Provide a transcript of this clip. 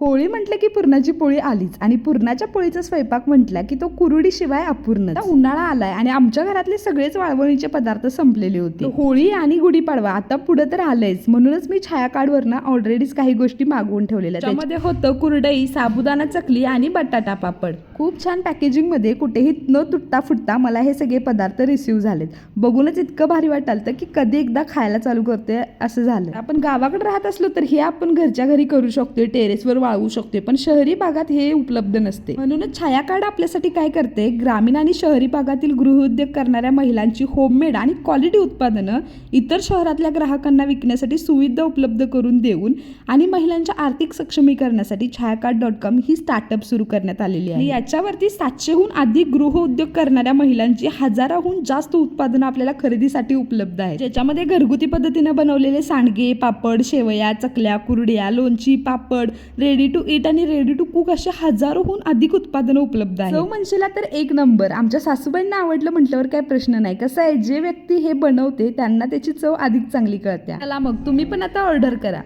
होळी म्हटलं की पुरणाची पोळी आलीच आणि पुरणाच्या पोळीचा स्वयंपाक म्हटला की तो कुरुडी शिवाय अपूर्ण. उन्हाळा आलाय आणि आमच्या घरातले सगळेच वाळवणीचे पदार्थ संपलेले होते. होळी आणि गुढीपाडवा आता पुढे तर आलंयच, म्हणूनच मी छाया कार्डवरनं ऑलरेडीच काही गोष्टी मागवून ठेवलेल्या. त्यामध्ये होतं कुरडई, साबुदाणा चकली आणि बटाटा पापड. खूप छान पॅकेजिंग मध्ये, कुठेही न तुटता फुटता मला हे सगळे पदार्थ रिसीव्ह झालेत. बघूनच इतकं भारी वाटालं की कधी एकदा खायला चालू करते असं झालं. आपण गावाकडे राहत असलो तर हे आपण घरच्या घरी करू शकतो, टेरेसवर वाळवू शकतो, पण शहरी भागात हे उपलब्ध नसते. म्हणूनच छाया कार्ड आपल्यासाठी काय करते, ग्रामीण आणि शहरी भागातील गृहउद्योग करणाऱ्या महिलांची होममेड आणि क्वालिटी उत्पादनं इतर शहरातल्या ग्राहकांना विकण्यासाठी सुविधा उपलब्ध करून देऊन आणि महिलांच्या आर्थिक सक्षमीकरणासाठी छायाकार्ड.com ही स्टार्टअप सुरू करण्यात आलेली आहे. याच्यावरती 700हून अधिक गृहउद्योग करणाऱ्या महिलांची हजाराहून जास्त उत्पादनं आपल्याला खरेदीसाठी उपलब्ध आहेत, ज्याच्यामध्ये घरगुती पद्धतीने बनवलेले सांडगे, पापड, शेवया, चकल्या, कुरड्या, लोणची, पापड, रेडी टू ईट आणि रेडी टू कुक अशा हजारोहून अधिक उत्पादनं उपलब्ध आहेत. चव म्हणशीला तर एक नंबर. आमच्या सासूबाईंना आवडलं म्हटल्यावर काय प्रश्न नाही. कसं आहे, जे व्यक्ती हे बनवते त्यांना त्याची चव अधिक चांगली कळते. चला मग तुम्ही पण आता ऑर्डर करा.